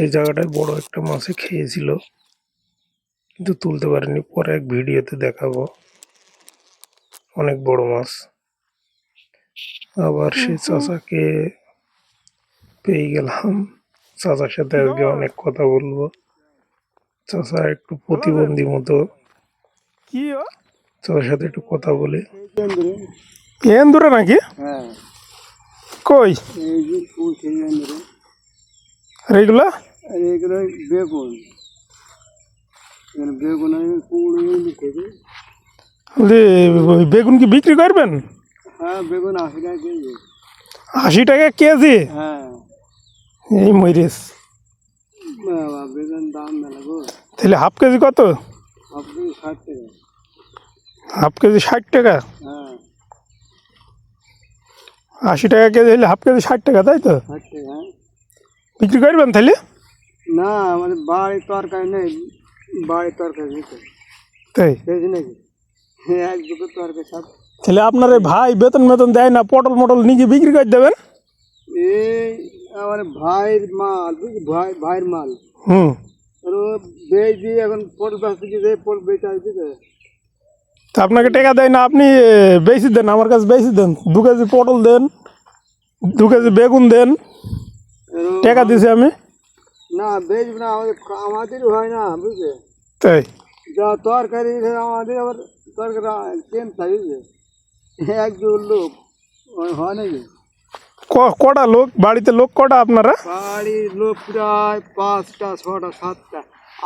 এই জায়গাটায় বড় একটা মাছে খেয়েছিল, কিন্তু তুলতে পারিনি। পরে এক ভিডিওতে দেখাবো। অনেক বড় মাছ। আবার সে চাচাকে পেয়ে গেলাম। চাচার সাথে আজকে অনেক কথা বলবো। চাচা একটু প্রতিবন্ধী মতো, চাচার সাথে একটু কথা বলি। এন্দুরে নাকি? কই আর এইগুলা? বেগুন বেগুন বেগুন কি বিক্রি করবেন? হ্যাঁ, বেগুন 80 টাকা কেজি। 80 টাকা কেজি? হ্যাঁ, এই মরিস বেগুন দাম মেলা গো। তাহলে হাফ কেজি কত? আপনি 60 টাকা। হাফ কেজি 60 টাকা? হ্যাঁ, 80 টাকা কেজি হলে হাফ কেজি 60 টাকা, তাই তো? 60 টাকা। বিক্রি করবেন তাহলে? না, আমাদের বাড়ির তরকারি নেই, বাড়ির তরকারি নিতে তাই বেশি নাকি এক দুটো তরকারি সব। তাহলে আপনার এই ভাই বেতন দেয় না, পটল মটল নিজে বিক্রি করে দেবেন? এই আমার ভাইয়ের মাল, বুঝলি, ভাইয়ের মাল। হুম। ও বেচ দিয়ে এখন পটল বেচতে গিয়ে পটল বেচে আসবে। তা আপনাকে টাকা দেয় না, আপনি বেশি দেন, আমার কাছে বেশি দেন। 2 কেজি পটল দেন, 2 কেজি বেগুন দেন, টাকা দিছি আমি। না, বেচব না, আমাদের হয় না, বুঝলে। তাই যা তরকারি আমাদের আবার তরকারি কেন থাকে, বুঝলে। একজন লোক হয় নাকি? কটা লোক বাড়িতে? লোক কটা আপনারা? বাড়ির লোক প্রায় 5টা 6টা 7টা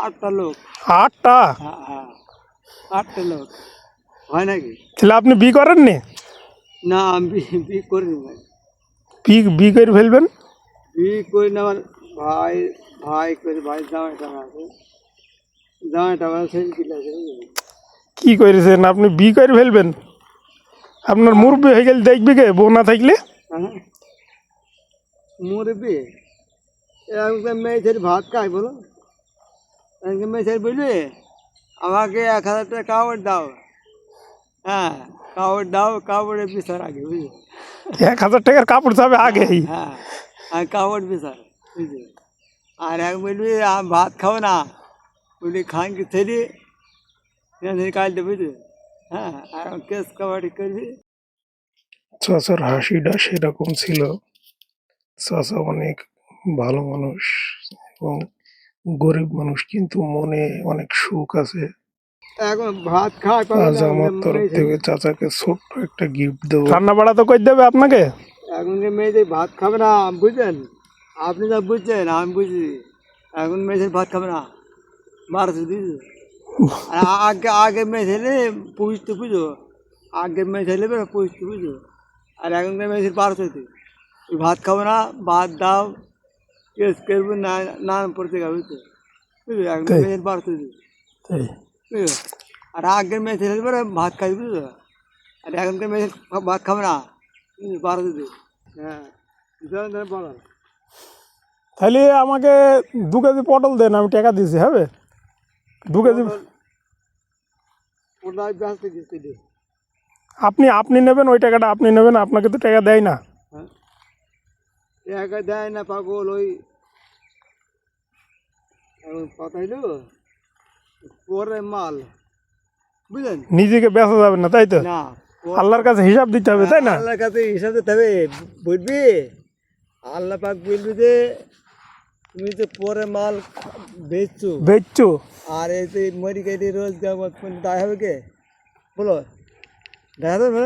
8টা লোক। 8টা? হ্যাঁ, হ্যাঁ, 8টা লোক হয় নাকি? তাহলে আপনি বি করেননি? না, আমি বি করিনি ভাই। বি করে ফেলবেন। বি করি না, আমার ভাই ভাই করে, ভাই জামাই টাকা আছে, জামাই টাকা সেলফিল আছে। কি করেছেন আপনি? বি করে ফেলবেন? আপনার মুরব্বী হয়ে গেলে দেখবি কে, বউ না থাকলে? হ্যাঁ, মুরব্বি এখন মেয়ে ছেলে ভাত খাই বলো। মেয়ে ছেলে বলবি আমাকে 1000 টাকা কাপড় দাও। হ্যাঁ, কাপড় দাও, কাপড়ের বিচার আগে, বুঝলি। 1000 টাকার কাপড় চাবে আগেই? হ্যাঁ, আর কাপড় বিচার, বুঝলি। আর এক বলবি আমি ভাত খাবো না, বলি খান কি ছেলে কাল দেবে, বুঝলি। হ্যাঁ, আর কেস কাবাডি করবি। চাচার হাসিটা সেরকম ছিল। চাচা অনেক ভালো মানুষ এবং গরিব মানুষ, কিন্তু মনে অনেক সুখ আছে। এখন ভাত খাওয়া আজ আমার তরফ থেকে চাচাকে ছোট্ট একটা গিফট দেবো। রান্না বাড়া তো করে দেবে আপনাকে। এখন যে মেয়েদের ভাত খাবে না, বুঝলেন, আপনি যা বুঝছেন আমি বুঝি। এখন মেয়েদের ভাত খাবে না, মারছে বুঝলি। আগে আগে মেয়ে ছেলে পুষতে বুঝো, আগে মেয়ে ছেলে পুষতে বুঝো। আর এখনকার মেয়েদের 1200 ভাত খাবো না, ভাত দাও, কেস করবো না, নাম পড়তে যাবে, বুঝছো, বুঝলি। এখনকার মেয়েদের 1200 বুঝলো। আর আগের মেয়ে ছেলে ভাত খাই, বুঝলো। আর এখনকার মেয়ে ভাত খাবে না, 1200। হ্যাঁ, বলো। তাহলে আমাকে 2 কেজি পটল দেন, আমি টাকা দিয়েছি, হবে? 2 কেজি ওটাই ব্যস্ত দিতে দিই। আপনি নেবেন, ওই টাকাটা আপনি নেবেন, আপনাকে তো টাকা দেয় না। হ্যাঁ, টাকা দেয় না পাগল, ওই পাঠাইলো পরে মাল, বুঝলেন। নিজেকে বেচা যাবে না, তাই তো? না, আল্লাহর কাছে হিসাব দিতে হবে, তাই না? আল্লাহর কাছে হিসাব দিতে হবে, বুঝবি। আল্লাহ পাক বলবি যে তুমি তো পরে মাল বেচছো, আর এই যে মরি কেটে রোজগার মত দায় হবে কে, বলো, দেখা যাবে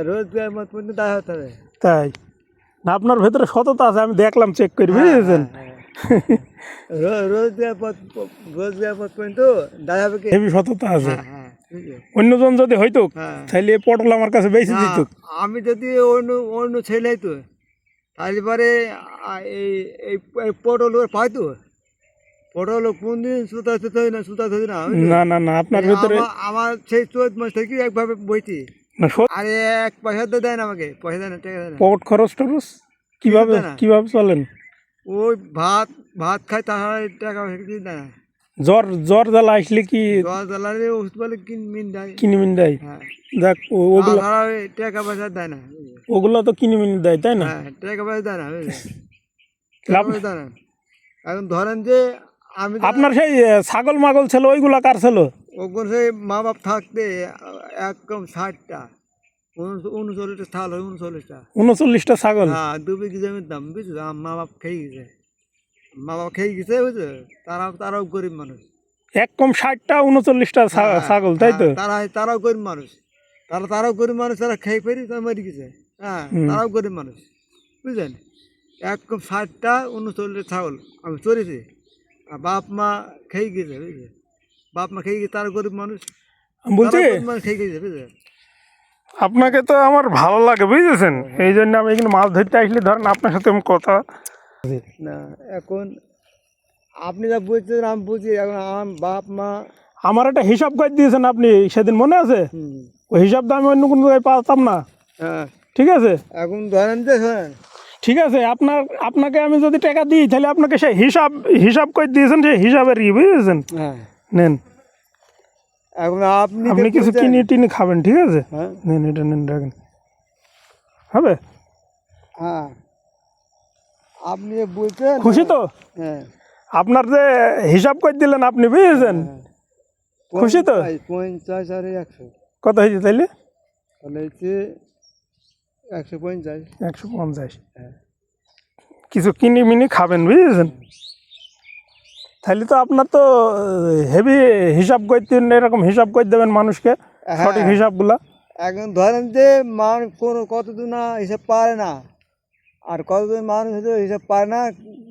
রোজগার মত দায় হতে হবে। তাই না? আপনার ভেতরে সততা আছে, আমি দেখলাম, চেক করে, বুঝেছেন? রোজগার পথ পর্যন্ত দায় হবে কে, হেবি সততা আছে। হ্যাঁ, অন্যজন যদি হইতো তাহলে এই পটল আমার কাছে বেশি দিত। আমি যদি অন্য অন্য ছেলে হইতো তাহলে পরে এই এই পটল পাইতো। পটল কোন দিন সুতা থই না, সুতা থই না। না না না, আপনার ভেতরে আমার সেই 14 মাস থেকে একভাবে বইতি। না, আরে 1 পয়সা তো দেয় না, আমাকে পয়সা দেয় না, টাকা দেয় না। পকেট খরচ টরচ কিভাবে চলেন? ওই ভাত ভাত খাই, তাহলে টাকা দেয় না। জ্বর জ্বালা আসলে কি জ্বর জ্বালালে ওষুধ বলে কিনমিন দেয়। হ্যাঁ, দেখ ওগুলো টাকা পয়সা দেয় না, ওগুলো তো কিনে দেয়, তাই না? হ্যাঁ, টাকা পয়সা দেয় না, লাভ দেয় না। এখন ধরেন যে আমি আপনার সেই ছাগল মাগল ছিল ওইগুলা কার ছিল? ওখানে সেই মা বাপ থাকতে একদম 60টা 39টা থাল হয় 39টা। 39টা ছাগল। হ্যাঁ 2 বিঘি জমির দাম বুঝছো, আমার মা বাপ খেয়ে গেছে, মা বাপ খেয়ে গেছে বুঝছো, তারাও গরিব মানুষ। এক কম 60টা 39টা ছাগল, তাই তো? তারাও গরিব মানুষ, তারাও গরিব মানুষ, তারা খেয়ে ফেরি তারা মরে গেছে। হ্যাঁ তারাও গরিব মানুষ বুঝলেন। একদম 60টা 39টা ছাগল আমি চড়েছি, আর বাপ মা খেয়ে গেছে বুঝলে, বাপ মা খেয়ে গেছে, তারা গরিব মানুষ, বলছি মানুষ খেয়ে গেছে বুঝলে। আপনাকে তো আমার ভালো লাগে বুঝেছেন, এই জন্য আমি এখানে মাছ ধরতে আসলে ধরেন আপনার সাথে আমি কথা। না এখন আপনি যা বুঝছেন আমি বুঝি, এখন আমার বাপ মা আমার একটা হিসাব করে দিয়েছেন আপনি সেদিন, মনে আছে? ওই হিসাবটা আমি অন্য কোনো জায়গায় পাতাম না। হ্যাঁ ঠিক আছে, এখন ধরেন যে শোনেন, ঠিক আছে, আপনাকে আমি যদি টাকা দিই তাহলে আপনাকে সেই হিসাব করে দিয়েছেন, সেই হিসাবের ই বুঝেছেন। হ্যাঁ নেন, এখন আপনি আপনি কিছু কিনে টিনে খাবেন, ঠিক আছে? হ্যাঁ নেন, এটা নেন, রাখেন, হবে? হ্যাঁ আপনি যে বলছেন খুশি তো? হ্যাঁ আপনার যে হিসাব করে দিলেন আপনি বুঝেছেন, খুশি তো? 50 আর 100 কত হয়েছে তাইলে? তাহলে হচ্ছে 150। 150। হ্যাঁ কিছু কিনে মিনি খাবেন বুঝেছেন, তাহলে তো আপনার তো হেভি হিসাব করতে, এরকম হিসাব করে দেবেন মানুষকে, সঠিক হ্যাঁ। হিসাবগুলা। এখন ধরেন যে মানুষ কতদিন না হিসাব পারে না, আর কতদিন মানুষ হয়তো হিসাব পারে না,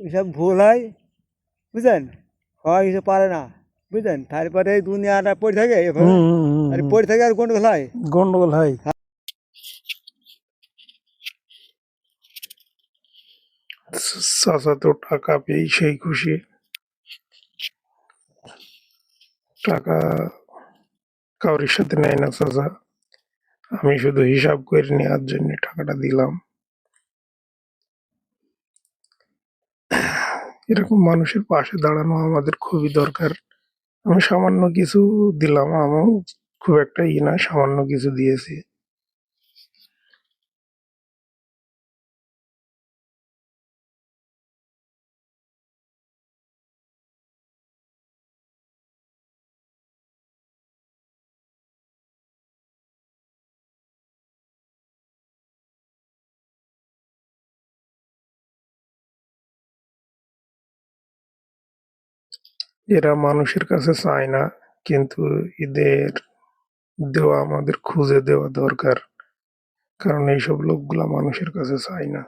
হিসাব ভুল হয় বুঝলেন, হয় হিসাব পারে না বুঝলেন, তারপরে এই দুনিয়াটা পড়ে থাকে এভাবে, আর পড়ে থাকে আর গন্ডগোল হয়। গন্ডগোল হয়। চাচা তো টাকা পেয়ে সেই খুশি, টাকা কাউরির সাথে নেয় না চাচা, আমি শুধু হিসাব করে নেওয়ার জন্য টাকাটা দিলাম। এরকম মানুষের পাশে দাঁড়ানো আমাদের খুবই দরকার। আমি সামান্য কিছু দিলাম, আমার খুব একটা না, সামান্য কিছু দিয়েছি। এরা মানুষের কাছে চায় না, কিন্তু এদের দেওয়া আমাদের খুঁজে দেওয়া দরকার, কারণ এইসব লোকগুলা মানুষের কাছে চায় না।